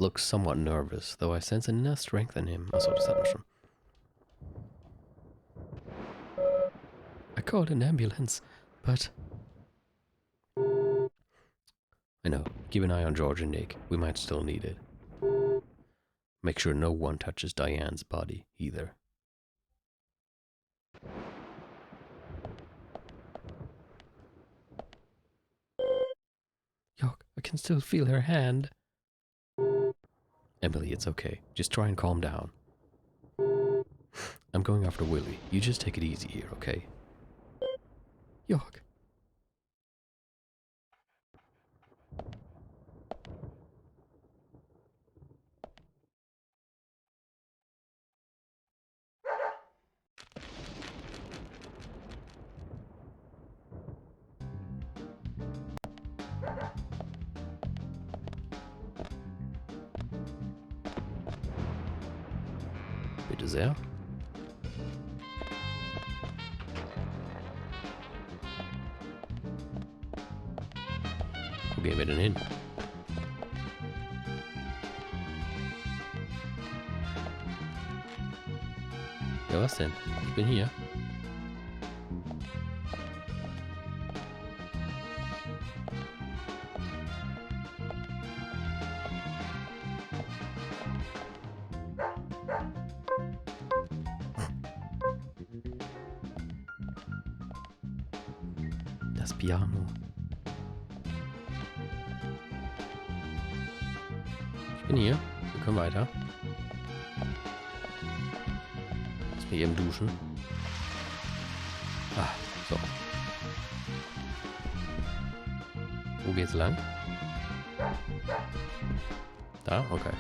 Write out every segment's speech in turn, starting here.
looks somewhat nervous, though I sense enough strength in him. Achso, das hatten wir schon. I called an ambulance, but... I know. Keep an eye on George and Nick. We might still need it. Make sure no one touches Diane's body, either. York, I can still feel her hand. Emily, it's okay. Just try and calm down. I'm going after Willie. You just take it easy here, okay? York. Bitte sehr. Wo gehen wir denn hin? Ja, was denn? Ich bin hier. Das Piano. Ich bin hier. Wir können weiter. Lass mich eben duschen. Ah, so. Wo geht's lang? Da? Okay.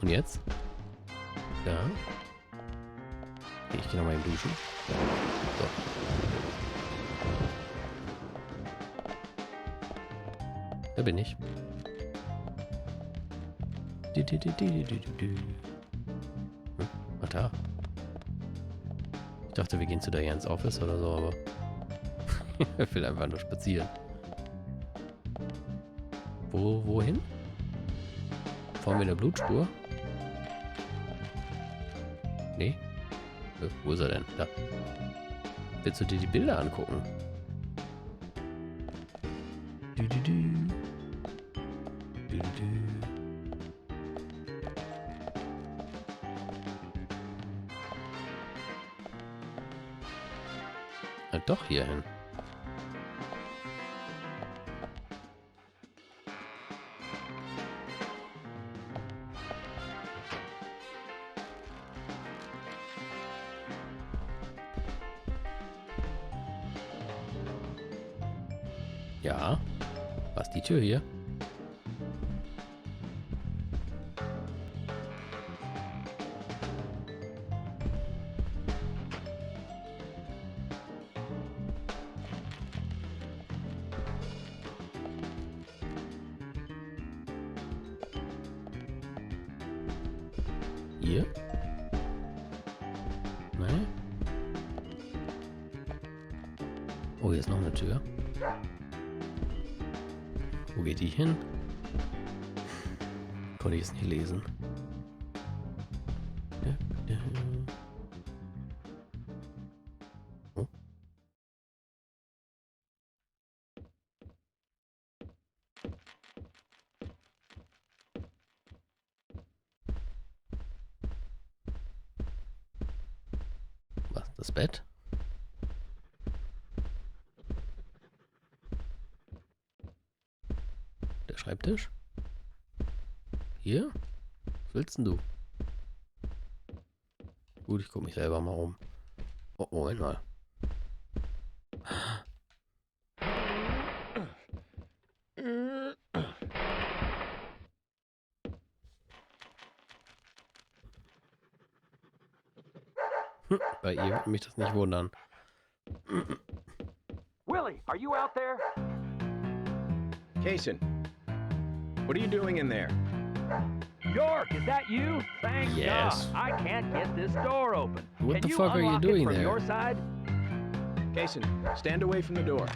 Und jetzt? Da. Okay, ich gehe nochmal eben duschen. So. Da bin ich. Ach da. Ich dachte, wir gehen zu Dianes Office oder so, aber er will einfach nur spazieren. Wohin? Fahren wir eine Blutspur? Nee? Wo ist er denn? Da. Willst du dir die Bilder angucken? Doch hierhin. Ja. Was, die Tür hier? Hier? Nein? Oh, hier ist noch eine Tür. Wo geht die hin? Konnte ich es nicht lesen. Oh. Was? Das Bett? Schreibtisch? Hier? Was willst denn du? Gut, ich gucke mich selber mal um. Oh, Moment mal. Bei ihr würde mich das nicht wundern. Willie, are you out there? Kason, what are you doing in there? York, is that you? Thank Yes. God. I can't get this door open. What Can the you fuck are you unlock it doing from there? your side? Jason, stand away from the door.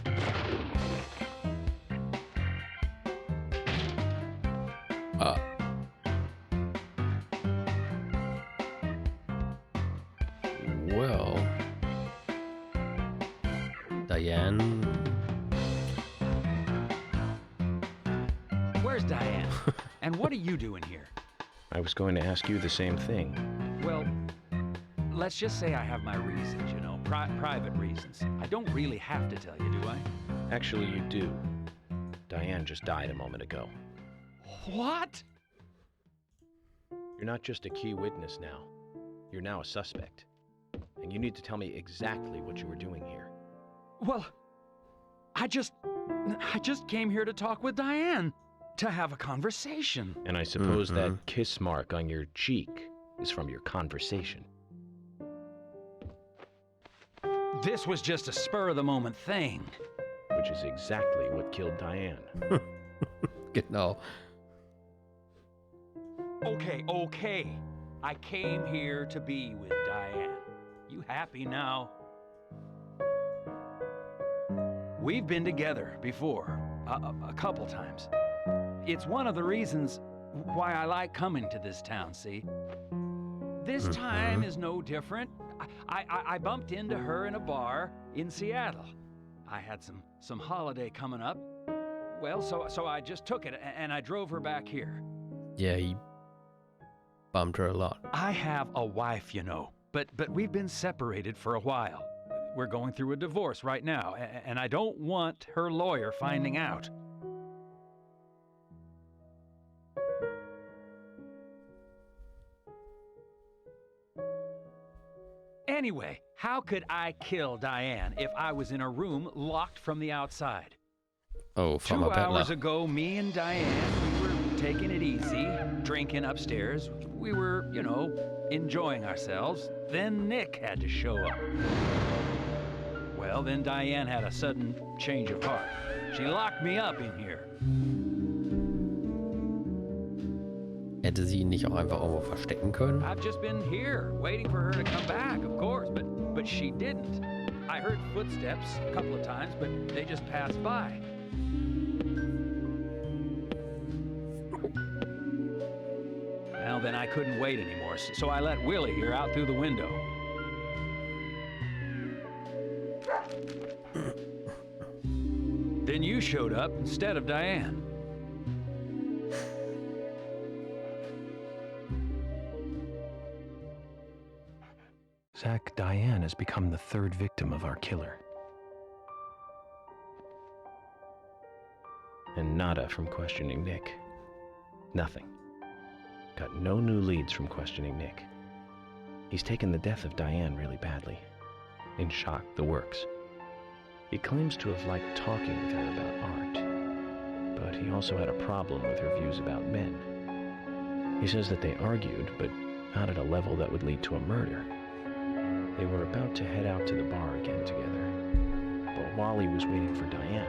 Ah. Well. Diane. Where's Diane? And what are you doing here? I was going to ask you the same thing. Well, let's just say I have my reasons, you know, private reasons. I don't really have to tell you, do I? Actually, you do. Diane just died a moment ago. What? You're not just a key witness now. You're now a suspect. And you need to tell me exactly what you were doing here. Well, I just came here to talk with Diane, to have a conversation. And I suppose that kiss mark on your cheek is from your conversation. This was just a spur-of-the-moment thing. Which is exactly what killed Diane. Genau. Okay. I came here to be with Diane. You happy now? We've been together before, a couple times. It's one of the reasons why I like coming to this town, see? This time is no different. I bumped into her in a bar in Seattle. I had some holiday coming up. Well, so I just took it and I drove her back here. Yeah, he bumped her a lot. I have a wife, you know, but we've been separated for a while. We're going through a divorce right now, and I don't want her lawyer finding out. Anyway, how could I kill Diane if I was in a room locked from the outside? Oh, from a 2 hours peddler. ago, me and Diane, we were taking it easy, drinking upstairs. We were, you know, enjoying ourselves. Then Nick had to show up. Well, then Diane had a sudden change of heart. She locked me up in here. Hätte sie ihn nicht auch einfach irgendwo verstecken können? I've just been here, waiting for her to come back, of course, but she didn't. I heard footsteps a couple of times, but they just passed by. Well, then I couldn't wait anymore, so I let Willie here out through the window. Then you showed up instead of Diane. Zach, Diane has become the third victim of our killer. And nada from questioning Nick. Nothing. Got no new leads from questioning Nick. He's taken the death of Diane really badly. In shock, the works. He claims to have liked talking with her about art, but he also had a problem with her views about men. He says that they argued, but not at a level that would lead to a murder. They were about to head out to the bar again together, but while he was waiting for Diane,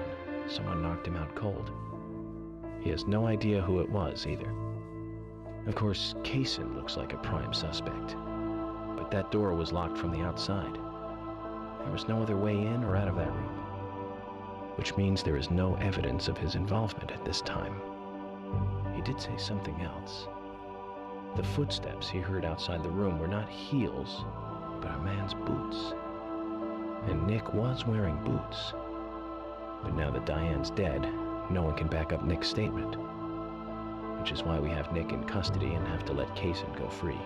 someone knocked him out cold. He has no idea who it was either. Of course, Kaysen looks like a prime suspect, but that door was locked from the outside. There was no other way in or out of that room, which means there is no evidence of his involvement at this time. He did say something else. The footsteps he heard outside the room were not heels, but a man's boots. And Nick was wearing boots. But now that Diane's dead, no one can back up Nick's statement, which is why we have Nick in custody and have to let Kaysen go free.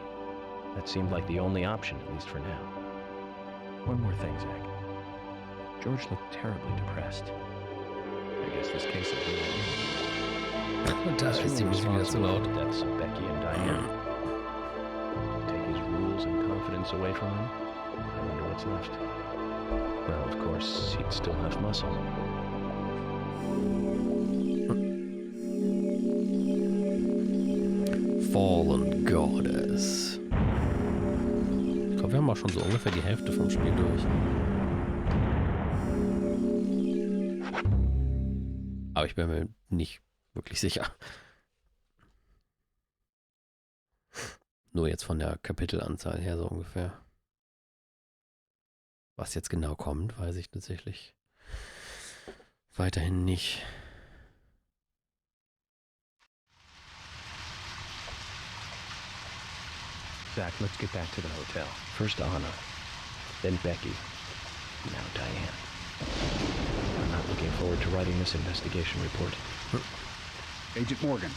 That seemed like the only option, at least for now. One more thing, Zach. George looked terribly depressed. I guess this case is really... Da ist die Musik wieder zu laut. Deaths of Becky and Diane. Take his rules and confidence away from him. I wonder what's left. Well, of course, he'd still have muscle. Fallen Goddess. Ich glaube, wir haben auch schon so ungefähr die Hälfte vom Spiel durch. Aber ich bin mir nicht wirklich sicher. Nur jetzt von der Kapitelanzahl her so ungefähr. Was jetzt genau kommt, weiß ich tatsächlich weiterhin nicht. Zach, let's get back to the hotel. First Anna, then Becky, now Diane. I'm not looking forward to writing this investigation report. Agent Morgan.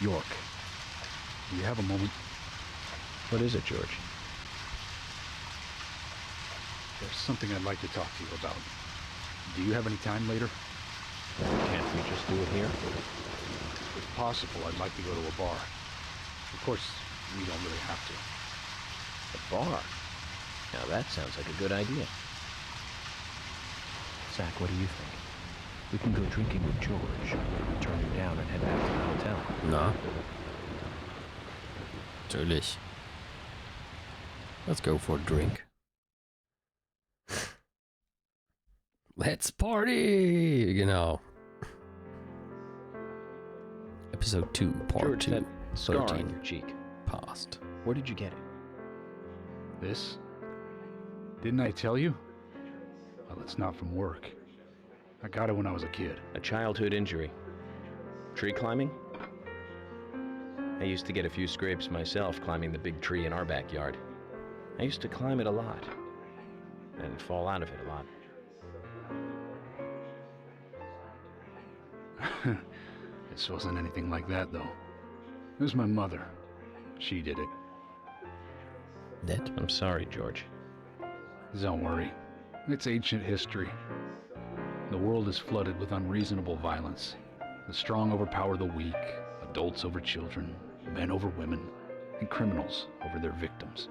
York. Do you have a moment? What is it, George? There's something I'd like to talk to you about. Do you have any time later? Can't we just do it here? If possible, I'd like to go to a bar. Of course, we don't really have to. A bar? Now that sounds like a good idea. Zach, what do you think? We can go drinking with George, turn him down and head back to the hotel. Na? Natürlich. Let's go for a drink. Let's party! Genau. Episode 2, Part George, 2. that scar 13. on your cheek. Past. Where did you get it? This? Didn't I tell you? Well, it's not from work. I got it when I was a kid. A childhood injury. Tree climbing? I used to get a few scrapes myself climbing the big tree in our backyard. I used to climb it a lot. And fall out of it a lot. This wasn't anything like that, though. It was my mother. She did it. That? I'm sorry, George. Don't worry. It's ancient history. The world is flooded with unreasonable violence. The strong overpower the weak, adults over children, men over women, and criminals over their victims.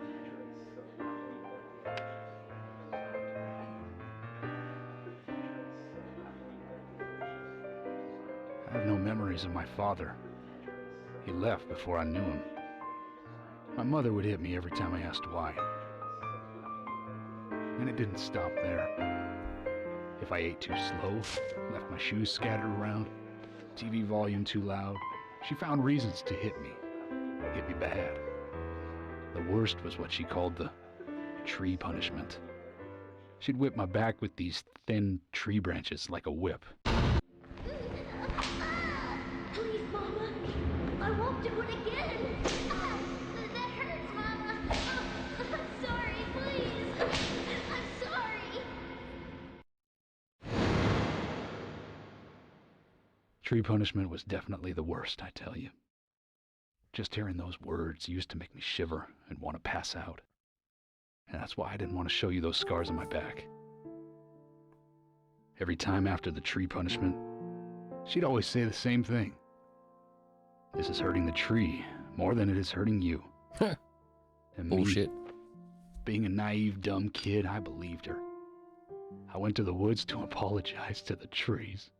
I have no memories of my father. He left before I knew him. My mother would hit me every time I asked why. And it didn't stop there. If I ate too slow, left my shoes scattered around, TV volume too loud, she found reasons to hit me. Hit me bad. The worst was what she called the tree punishment. She'd whip my back with these thin tree branches like a whip. Please, Mama. I won't do it again. That hurts, Mama. I'm sorry, please. I'm sorry. Tree punishment was definitely the worst, I tell you. Just hearing those words used to make me shiver and want to pass out. And that's why I didn't want to show you those scars on my back. Every time after the tree punishment, she'd always say the same thing. This is hurting the tree more than it is hurting you. And me, Bullshit. being a naive, dumb kid, I believed her. I went to the woods to apologize to the trees.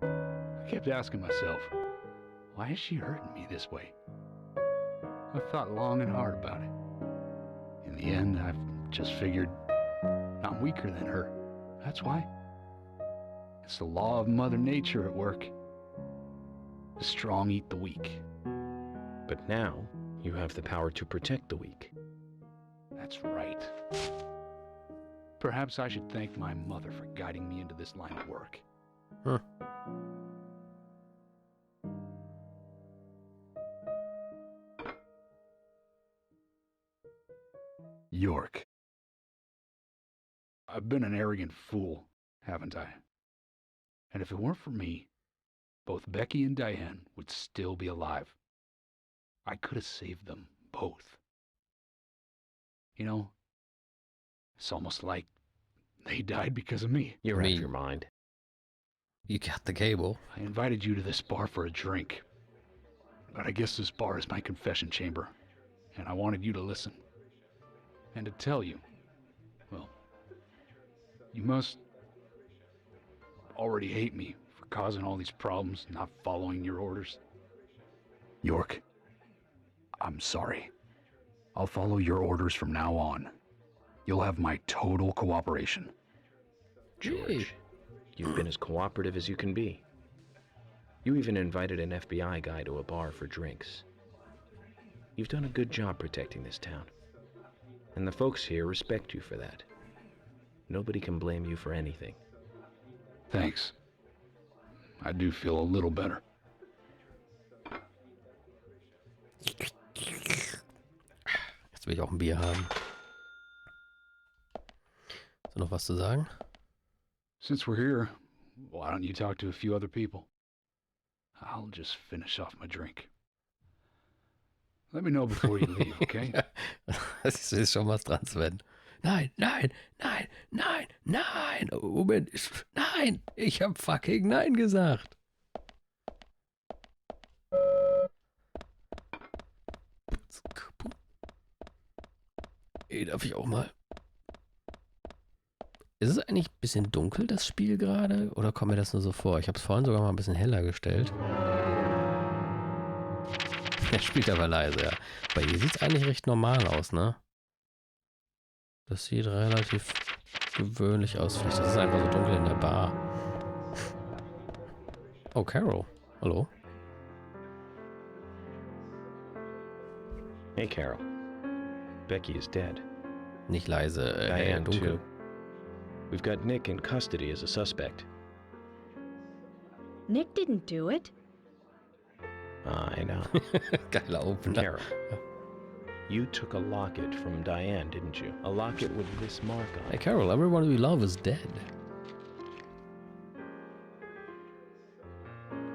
I kept asking myself, why is she hurting me this way? I thought long and hard about it. In the end, I've just figured I'm weaker than her. That's why. It's the law of Mother Nature at work. The strong eat the weak. But now, you have the power to protect the weak. That's right. Perhaps I should thank my mother for guiding me into this line of work. Huh. York. I've been an arrogant fool, haven't I? And if it weren't for me, both Becky and Diane would still be alive. I could have saved them both. You know, it's almost like they died because of me. You're out Me. of your mind. You got the cable. I invited you to this bar for a drink. But I guess this bar is my confession chamber, and I wanted you to listen. And to tell you, well, you must already hate me for causing all these problems, not following your orders. York, I'm sorry. I'll follow your orders from now on. You'll have my total cooperation. George, You've been as cooperative as you can be. You even invited an FBI guy to a bar for drinks. You've done a good job protecting this town. And the folks here respect you for that. Nobody can blame you for anything. Thanks. I do feel a little better. Jetzt will ich auch ein Bier haben. Hast du noch was zu sagen? Since we're here, why don't you talk to a few other people? I'll just finish off my drink. Let me know before you leave, okay? Das ist schon was dran, Sven. Nein, nein, nein, nein, nein. Oh, Moment, nein. Ich hab fucking nein gesagt. Ey, darf ich auch mal? Ist es eigentlich ein bisschen dunkel, das Spiel gerade? Oder kommt mir das nur so vor? Ich habe es vorhin sogar mal ein bisschen heller gestellt. Er spielt aber leise, ja. Bei ihr sieht es eigentlich recht normal aus, ne? Das sieht relativ gewöhnlich aus. Vielleicht ist es einfach so dunkel in der Bar. Oh, Carol. Hallo. Hey, Carol. Becky is dead. Nicht leise, Diane, dunkel. too. We've got Nick in custody as a suspect. Nick didn't do it. I know. Geiler Opener. Carol, you took a locket from Diane, didn't you? A locket with this mark on Hey, it. Carol, everyone we love is dead.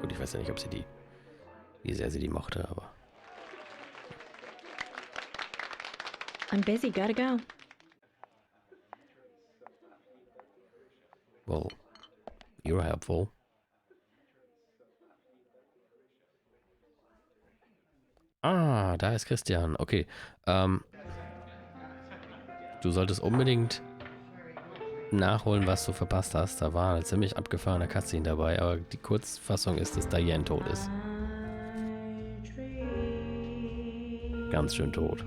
Gut, ich weiß ja nicht, ob sie wie sehr sie die mochte, aber... I'm busy, gotta go. Well, you're helpful. Ah, da ist Christian. Okay. Du solltest unbedingt nachholen, was du verpasst hast. Da war eine ziemlich abgefahrene Cutscene dabei, aber die Kurzfassung ist, dass Diane tot ist. Ganz schön tot.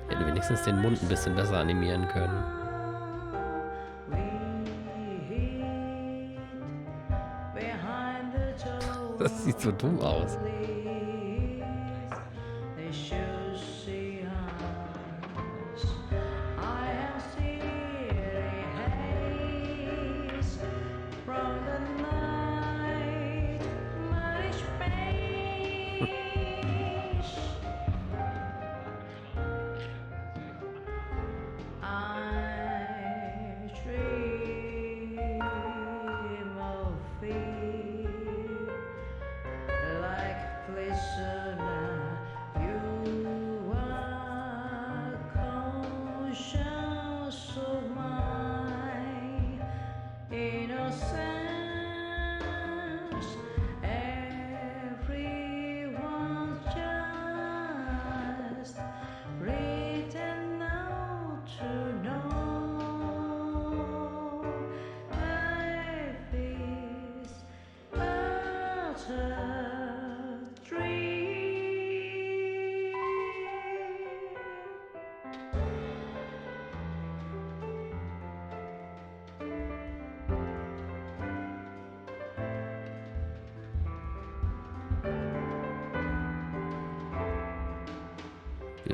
Hätte wenigstens den Mund ein bisschen besser animieren können. Das sieht so dumm aus.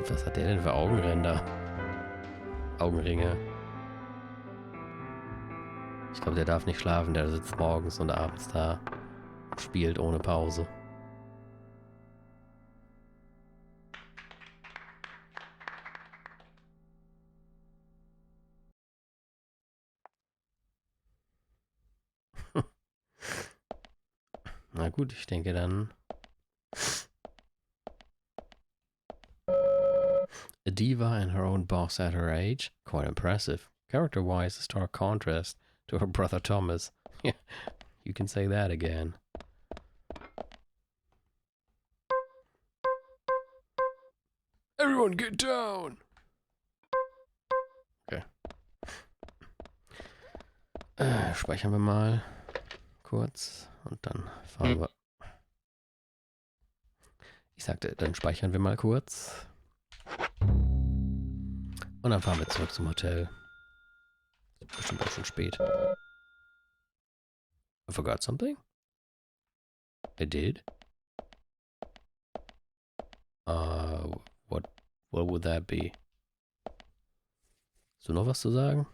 Was hat der denn für Augenränder? Augenringe. Ich glaube, der darf nicht schlafen. Der sitzt morgens und abends da und spielt ohne Pause. Na gut, ich denke dann... A diva and her own boss at her age? Quite impressive. Character-wise, a stark contrast to her brother Thomas. Yeah, you can say that again. Everyone get down! Okay. Speichern wir mal. kurz und dann fahren wir. Ich sagte, dann speichern wir mal kurz. Und dann fahren wir zurück zum Hotel. Ist bestimmt auch schon spät. I forgot something? I did? What would that be? Hast du noch was zu sagen?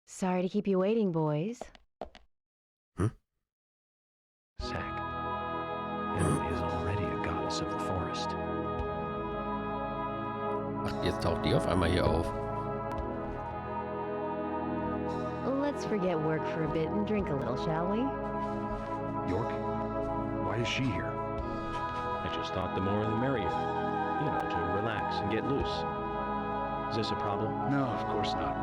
Sorry to keep you waiting, boys. Zack, Em is already a goddess of the forest. Ach, jetzt taucht die auf einmal hier auf. Let's forget work for a bit and drink a little, shall we? York? Why is she here? I just thought the more the merrier. You know, to relax and get loose. Is this a problem? No, of course not.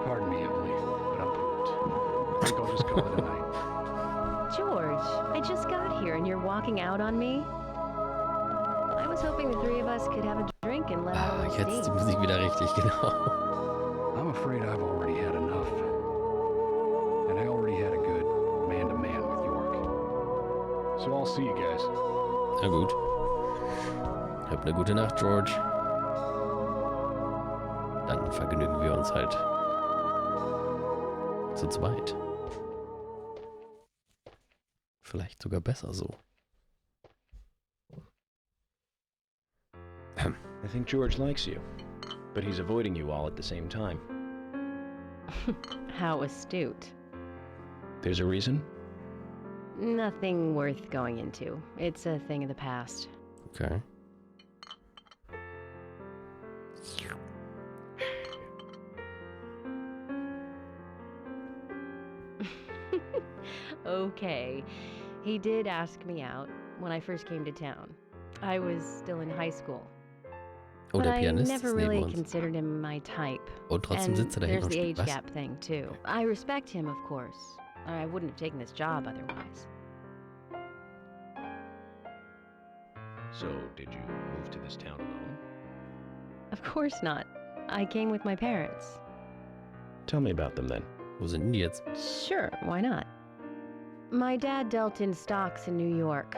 Pardon me, Emily, but I'm pooped. I think I'll just call it a night. George, I just got here and you're walking out on me? I was hoping the three of us could have a drink and let out a little Jetzt ist die steam. Musik wieder richtig, genau. I'm afraid I've already had enough. And I already had a good man-to-man with York. So I'll see you guys. Na gut. Hab eine gute Nacht, George. Dann vergnügen wir uns halt zu zweit. Vielleicht sogar besser so. I think George likes you, but he's avoiding you all at the same time. How astute. There's a reason? Nothing worth going into. It's a thing of the past. Okay. Okay. He did ask me out when I first came to town. I was still in high school. Oh, But der I Pianist never ist neben really uns. considered him my type. Und trotzdem And sitzt er da hinten there's und the spielt. age Was? gap thing, too. I respect him, of course. Or I wouldn't have taken this job otherwise. So, did you move to this town alone? Of course not. I came with my parents. Tell me about them then. Wo sind die jetzt? Sure, why not? My dad dealt in stocks in New York.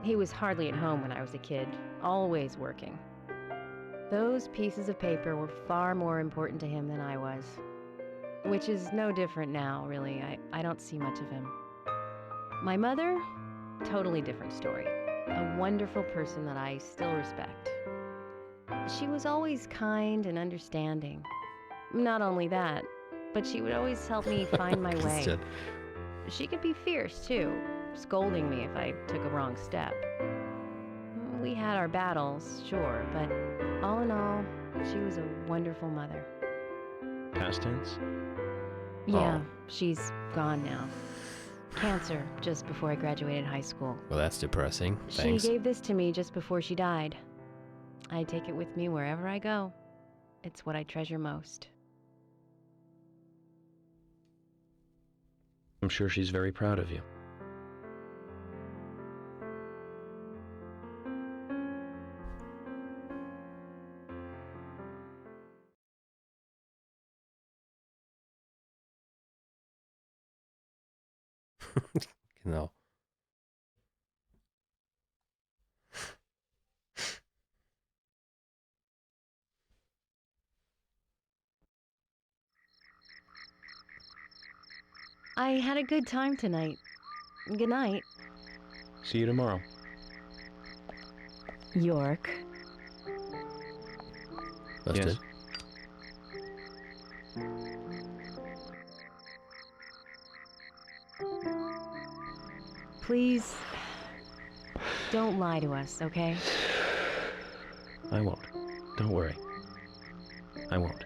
He was hardly at home when I was a kid, always working. Those pieces of paper were far more important to him than I was. Which is no different now, really. I don't see much of him. My mother? Totally different story. A wonderful person that I still respect. She was always kind and understanding. Not only that, but she would always help me find my way. Christian. She could be fierce, too, scolding me if I took a wrong step. We had our battles, sure, but all in all, she was a wonderful mother. Past tense? Yeah, Oh. she's gone now. Cancer, just before I graduated high school. Well, that's depressing. Thanks. She gave this to me just before she died. I take it with me wherever I go. It's what I treasure most. I'm sure she's very proud of you. Genau. I had a good time tonight. Good night, See you tomorrow. York. Was Yes. denn? Please, don't lie to us, okay? I won't. Don't worry. I won't.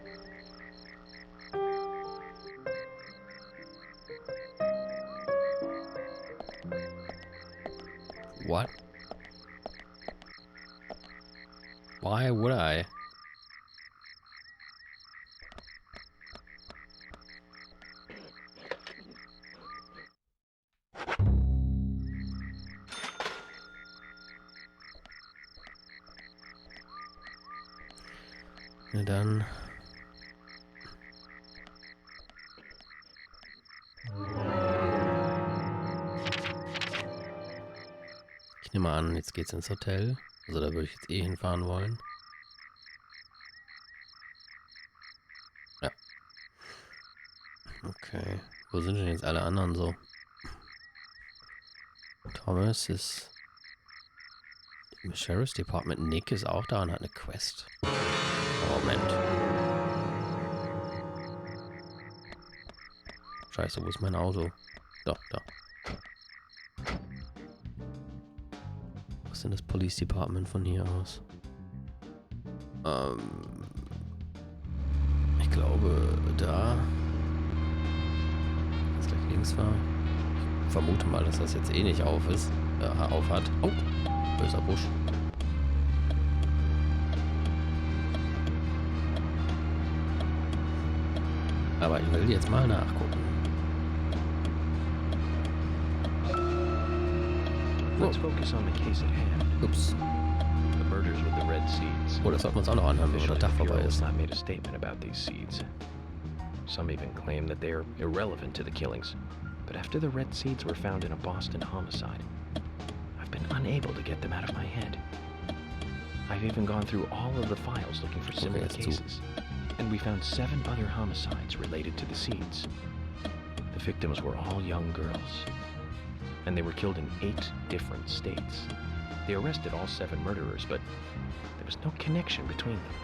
What? Why would I? Na dann. Ich nehme an, jetzt geht's ins Hotel. Also da würde ich jetzt eh hinfahren wollen. Ja. Okay. Wo sind denn jetzt alle anderen so? Thomas ist im Sheriff's Department. Nick ist auch da und hat eine Quest. Moment. Scheiße, wo ist mein Auto? Da. Was ist denn das Police Department von hier aus? Ich glaube, da. Jetzt gleich links war. Ich vermute mal, dass das jetzt eh nicht auf ist. Auf hat. Oh, böser Busch. Aber ich will jetzt mal nachgucken. Let's focus on the case at hand. Ups. The murders with the red seeds. Oh, das sollten wir uns auch noch anhören, wenn der Officially, Tag the vorbei Bureau has ist. not made a statement about these seeds. Some even claim that they are irrelevant to the killings. But after the red seeds were found in a Boston homicide, I've been unable to get them out of my head. I've even gone through all of the files looking for similar jetzt zu. cases. And we found 7 other homicides related to the seeds. The victims were all young girls. And they were killed in 8 different states. They arrested all 7 murderers, but there was no connection between them.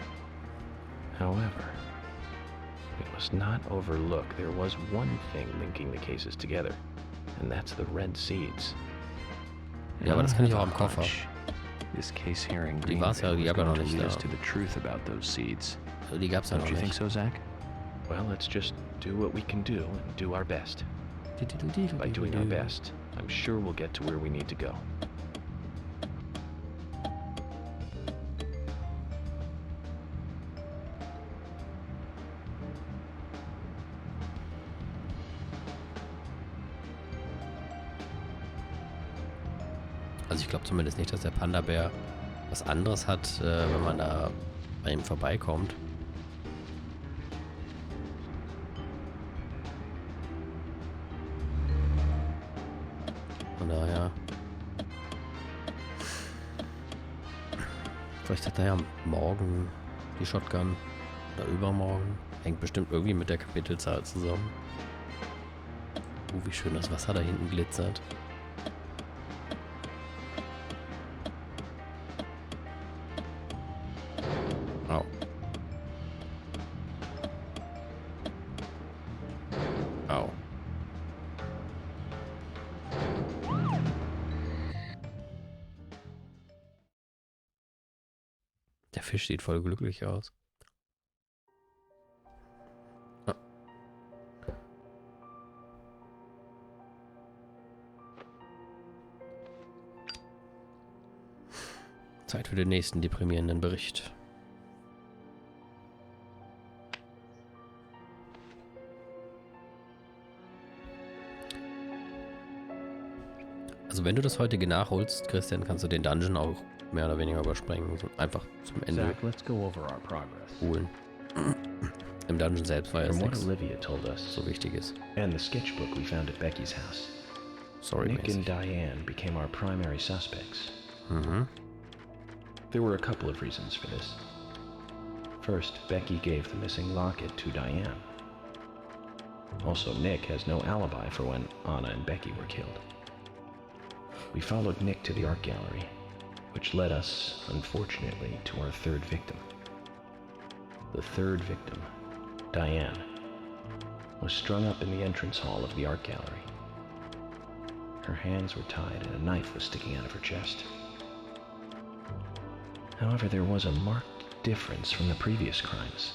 However, we must not overlook there was one thing linking the cases together, and that's the red seeds. Ja, aber das kann ich auch am Koffer. This case here in Die war's ja, Greenville die was gab ja noch going to nicht lead da. us to the truth about those seeds. Die gab's ja Don't noch you think nicht. so, Zach? Well, let's just do what we can do and do our best. By doing our best, I'm sure we'll get to where we need to go. Also ich glaube zumindest nicht, dass der Panda-Bär was anderes hat, wenn man da bei ihm vorbeikommt. Von daher. Vielleicht hat er ja morgen die Shotgun. Oder übermorgen. Hängt bestimmt irgendwie mit der Kapitelzahl zusammen. Wie schön das Wasser da hinten glitzert. Au. Au. Der Fisch sieht voll glücklich aus. Ah. Zeit für den nächsten deprimierenden Bericht. Also wenn du das heutige nachholst, Christian, kannst du den Dungeon auch mehr oder weniger überspringen. So einfach zum Ende Zach, let's go over our progress. holen. Im Dungeon selbst war ja From what nichts Olivia told us, so Wichtiges. and the sketchbook we found at Becky's house, Sorry, Nick and mäßig. Diane became our primary suspects. Mhm. There were a couple of reasons for this. First, Becky gave the missing locket to Diane. Also, Nick has no alibi for when Anna and Becky were killed. We followed Nick to the art gallery, which led us, unfortunately, to our third victim. The third victim, Diane, was strung up in the entrance hall of the art gallery. Her hands were tied and a knife was sticking out of her chest. However, there was a marked difference from the previous crimes.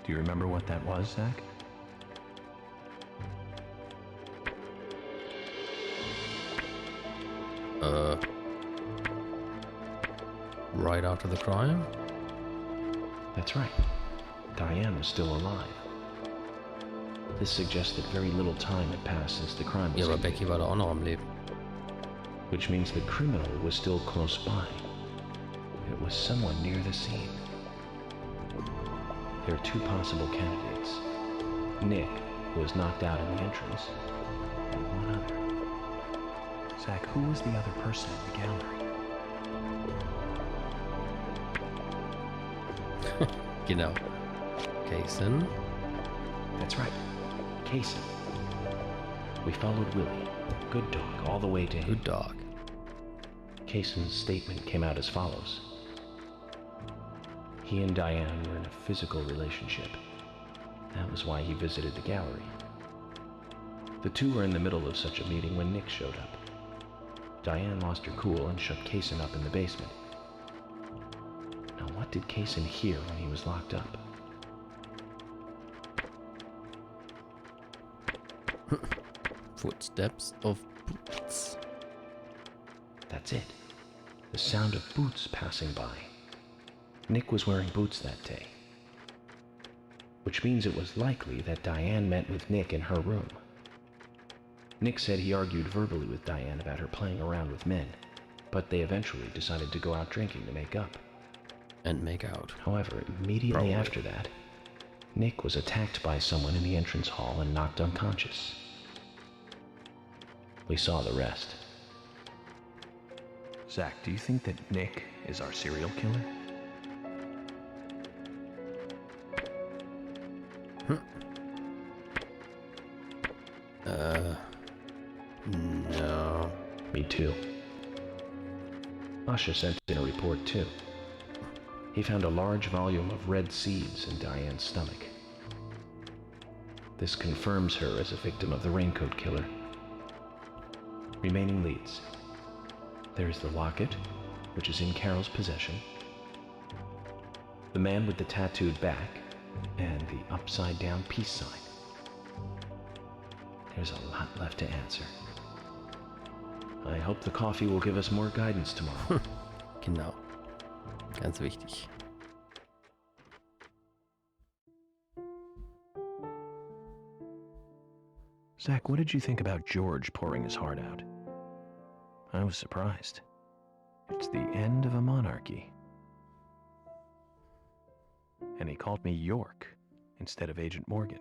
Do you remember what that was, Zach? Right after the crime? That's right. Diane was still alive. This suggests that very little time had passed since the crime was Ja, aber committed, Becky war da auch noch am Leben. which means the criminal was still close by. It was someone near the scene. There are 2 possible candidates. Nick, who was knocked out in the entrance, and one other. Zach, who was the other person in the gallery? Genau. Kaysen. That's right. Kaysen. We followed Willie, good dog, all the way to him. Good dog. Kaysen's statement came out as follows. He and Diane were in a physical relationship. That was why he visited the gallery. The two were in the middle of such a meeting when Nick showed up. Diane lost her cool and shut Kaysen up in the basement. Now, what did Kaysen hear when he was locked up? Footsteps of boots. That's it. The sound of boots passing by. Nick was wearing boots that day, which means it was likely that Diane met with Nick in her room. Nick said he argued verbally with Diane about her playing around with men, but they eventually decided to go out drinking to make up. And make out. However, immediately after that, Nick was attacked by someone in the entrance hall and knocked unconscious. We saw the rest. Zach, do you think that Nick is our serial killer? No. Me too. Usha sent in a report too. He found a large volume of red seeds in Diane's stomach. This confirms her as a victim of the Raincoat Killer. Remaining leads. There is the locket, which is in Carol's possession, the man with the tattooed back, and the upside-down peace sign. There's a lot left to answer. I hope the coffee will give us more guidance tomorrow. Genau. Ganz wichtig. Zach, what did you think about George pouring his heart out? I was surprised. It's the end of a monarchy. And he called me York instead of Agent Morgan.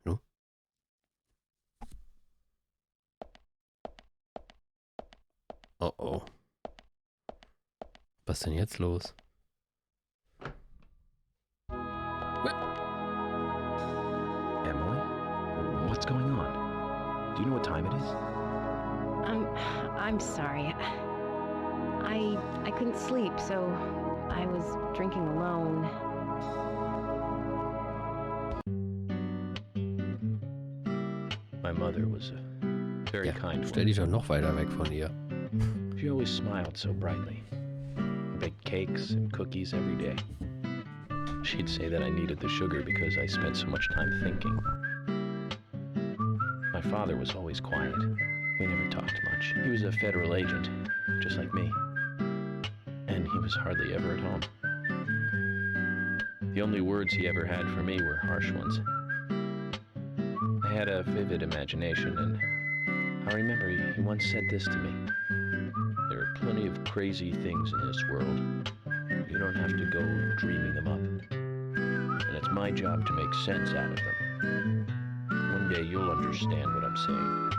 No? Oh oh. Was ist denn jetzt los? Emily? What's going on? Do you know what time it is? I'm sorry. I couldn't sleep, so I was drinking alone. My mother was a very Ja, kind stell woman. dich doch noch weiter weg von ihr. She always smiled so brightly. Baked cakes and cookies every day. She'd say that I needed the sugar because I spent so much time thinking. My father was always quiet. We never talked much. He was a federal agent, just like me. And he was hardly ever at home. The only words he ever had for me were harsh ones. I had a vivid imagination, and I remember he once said this to me. There are plenty of crazy things in this world. You don't have to go dreaming them up. And it's my job to make sense out of them. One day you'll understand what I'm saying.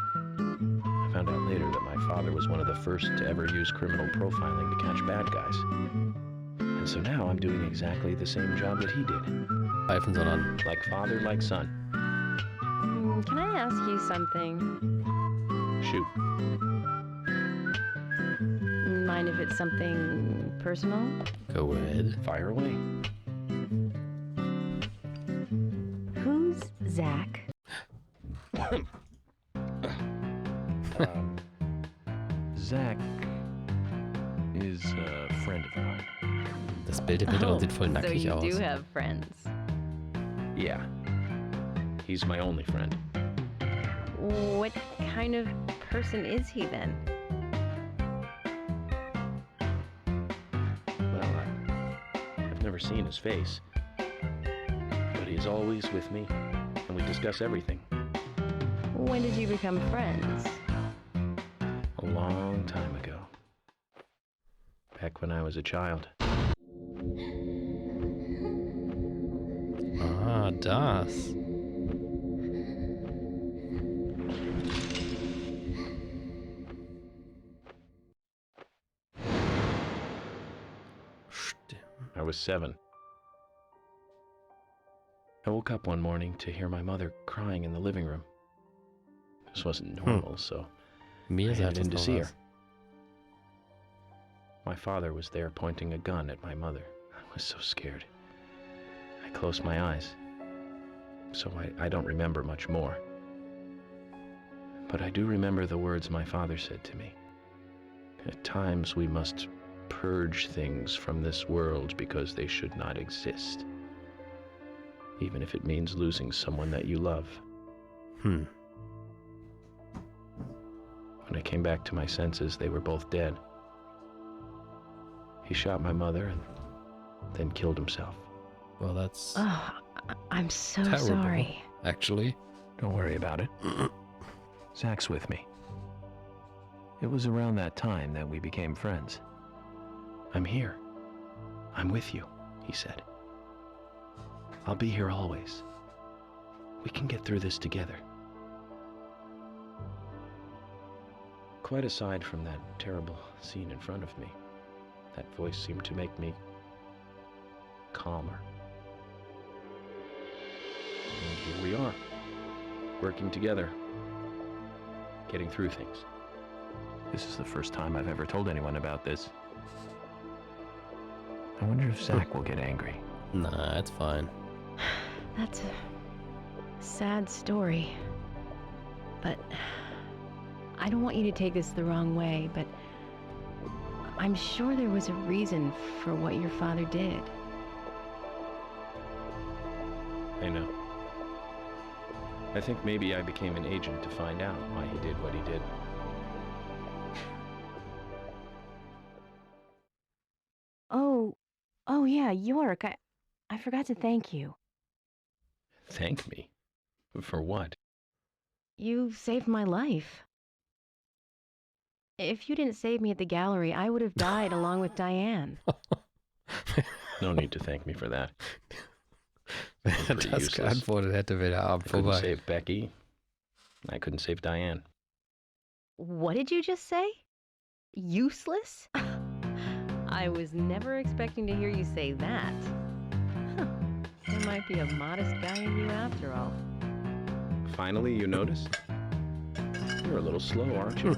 I found out later that my father was one of the first to ever use criminal profiling to catch bad guys. And so now I'm doing exactly the same job that he did. Pfeifen, sondern Like father, like son. Can I ask you something? Shoot. Mind if it's something personal? go ahead. Fire away. Who's Zach? Zach is a friend of mine. Das Bild im Hintergrund sieht voll so nackig you aus. do have friends. Yeah. He's my only friend. What kind of person is he then? Well, I've never seen his face. But he's always with me, and we discuss everything. When did you become friends? A long time ago. Back when I was a child. Ah, das. I was 7. I woke up one morning to hear my mother crying in the living room. This wasn't normal, so Mir I sagt headed das in to noch see her. was. My father was there pointing a gun at my mother. I was so scared. I closed my eyes, so I don't remember much more. But I do remember the words my father said to me. At times we must purge things from this world because they should not exist, even if it means losing someone that you love. Hm. When I came back to my senses, they were both dead. He shot my mother and then killed himself. Well, that's Oh, I'm so terrible, sorry. actually. Don't worry about it. Zach's with me. It was around that time that we became friends. I'm here. I'm with you, he said. I'll be here always. We can get through this together. Quite aside from that terrible scene in front of me, that voice seemed to make me calmer. And here we are, working together, getting through things. This is the first time I've ever told anyone about this. I wonder if Zach will get angry. Nah, it's fine. That's a sad story. But I don't want you to take this the wrong way, but I'm sure there was a reason for what your father did. I know. I think maybe I became an agent to find out why he did what he did. Oh yeah, York, I forgot to thank you. Thank me? For what? You saved my life. If you didn't save me at the gallery, I would have died along with Diane. No need to thank me for that. Wenn er Pretty das useless. geantwortet hätte, wäre der Abend I couldn't vorbei. save Becky. I couldn't save Diane. What did you just say? Useless? I was never expecting to hear you say that. Huh. There might be a modest guy in you after all. Finally, you noticed? You're a little slow, aren't you?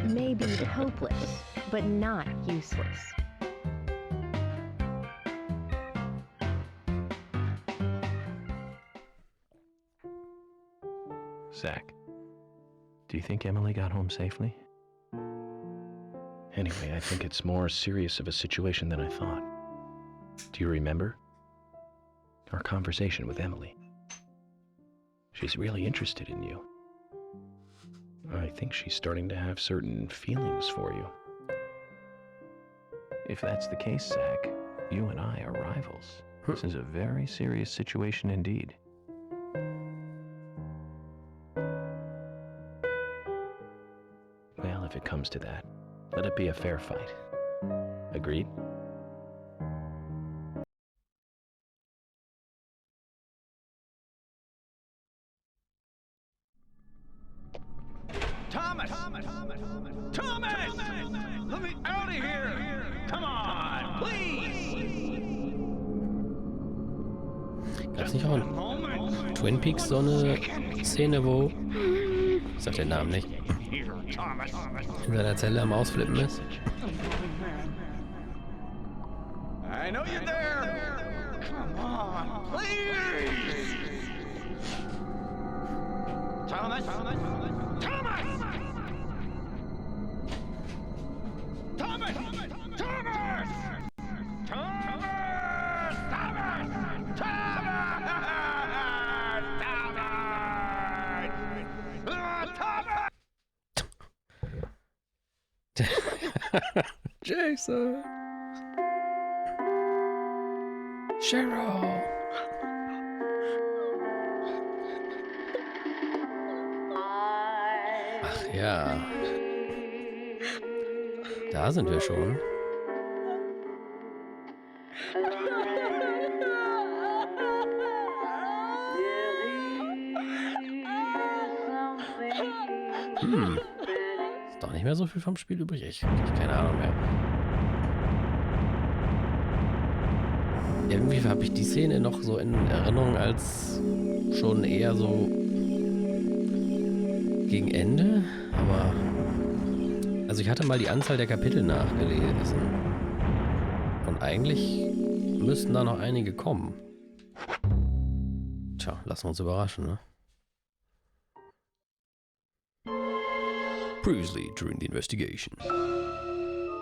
Maybe hopeless, but not useless. Zach, do you think Emily got home safely? Anyway, I think it's more serious of a situation than I thought. Do you remember? Our conversation with Emily. She's really interested in you. I think she's starting to have certain feelings for you. If that's the case, Zach, you and I are rivals. This is a very serious situation indeed. Well, if it comes to that, let it be a fair fight. Agreed? Thomas! Thomas! Let me out of here! Come on, please! Gab's nicht auch in Twin Peaks so eine Szene, wo, ich sag den Namen nicht, in seiner Zelle am Ausflippen ist? I know you're there! Come on, please! Thomas! Thomas! Thomas! Thomas! Thomas! Thomas! Jason! Cheryl! Ach ja. Da sind wir schon. Ist doch nicht mehr so viel vom Spiel übrig. Ich krieg keine Ahnung mehr. Irgendwie habe ich die Szene noch so in Erinnerung als schon eher so gegen Ende, aber also ich hatte mal die Anzahl der Kapitel nachgelesen und eigentlich müssten da noch einige kommen. Tja, lassen wir uns überraschen, ne? Previously during the investigation.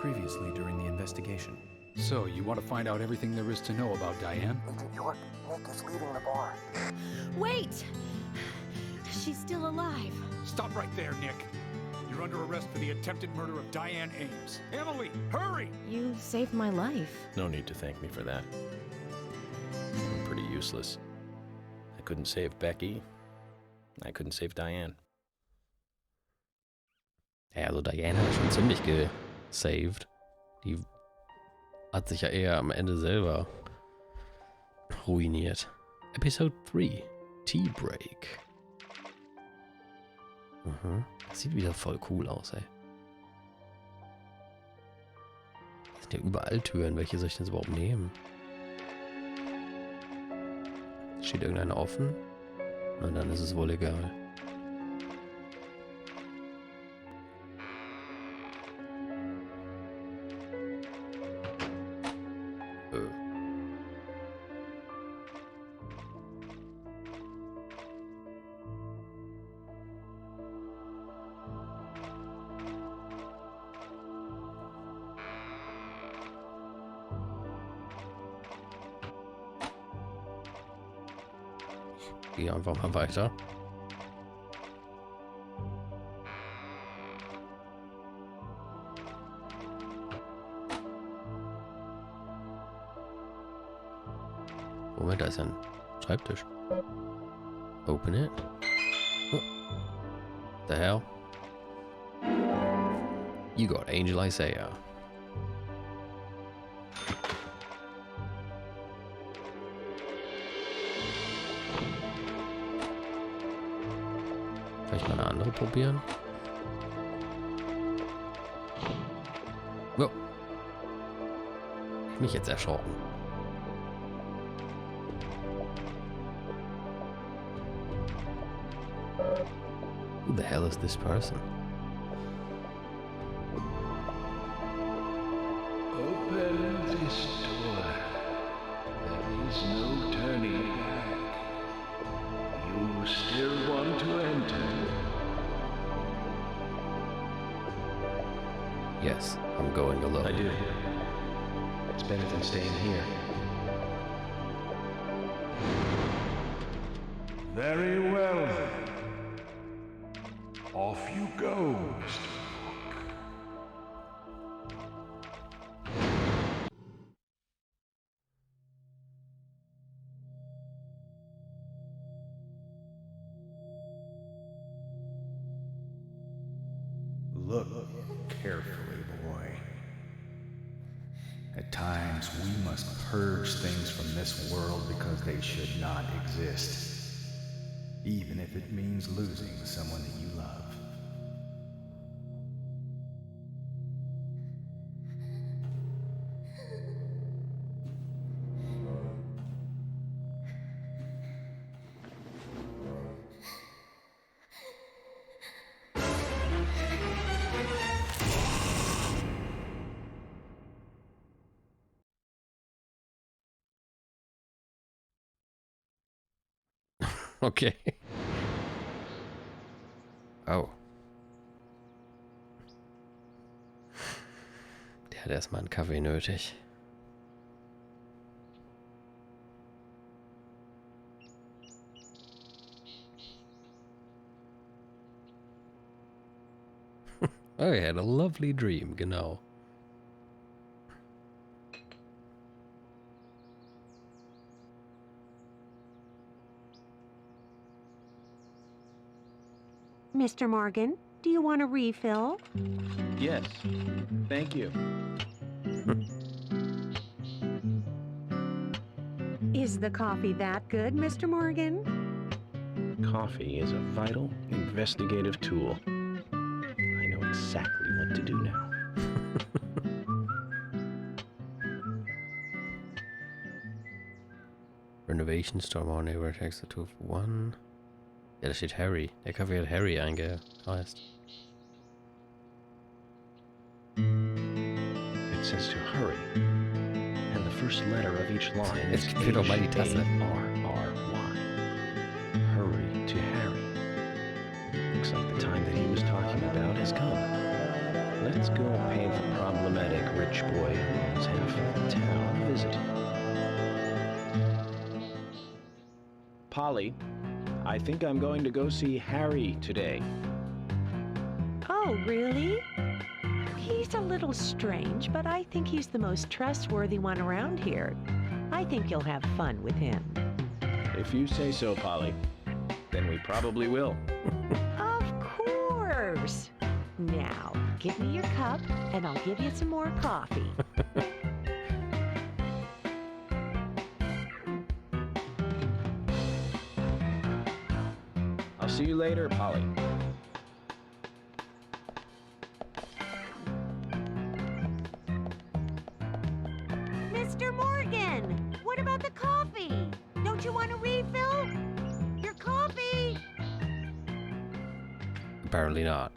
Previously during the investigation. So, you want to find out everything there is to know about Diane? Agent York, Nick is leaving the bar. Wait! She's still alive. Stop right there, Nick. You're under arrest for the attempted murder of Diane Ames. Emily, hurry! You saved my life. No need to thank me for that. I'm pretty useless. I couldn't save Becky. I couldn't save Diane. Ja, also Diana hat schon ziemlich gesaved. Die hat sich ja eher am Ende selber ruiniert. Episode 3. Tea Break. Das sieht wieder voll cool aus, ey. Das sind ja überall Türen. Welche soll ich denn überhaupt nehmen? Steht irgendeine offen? Und dann ist es wohl egal. Geh einfach mal weiter. Moment, da ist ein Schreibtisch. Open it. Oh. The hell? You got Angel Isaiah. Vielleicht mal eine andere probieren. Oh. Ich mich jetzt erschrocken. Who the hell is this person? Open this door. There is no turning back. You still want to enter? Yes, I'm going alone. I do. It's better than staying here. Very well then. Off you go, Mr. Look carefully, boy. At times, we must purge things from this world because they should not exist, even if it means losing someone that you love. Okay. Oh. Der hat erstmal einen Kaffee nötig. Oh, he had a lovely dream, genau. Mr. Morgan, do you want a refill? Yes. Thank you. Is the coffee that good, Mr. Morgan? Coffee is a vital investigative tool. I know exactly what to do now. Renovation Store More Neighbor Takes the 2 for 1. Ja, da steht Harry. Der Kaffee hat Harry eingekreist. It says to hurry. And the first letter of each line is Jetzt geht doch mal die Tasse. H-A-R-R-Y. Hurry to Harry. Looks like the time that he was talking about has come. Let's go pay the problematic rich boy who owns half of the town a visit. Polly, I think I'm going to go see Harry today. Oh, really? He's a little strange, but I think he's the most trustworthy one around here. I think you'll have fun with him. If you say so, Polly, then we probably will. Of course. Now, give me your cup, and I'll give you some more coffee. I'll see you later, Polly. Mr. Morgan, what about the coffee? Don't you want a refill? Your coffee! Apparently not.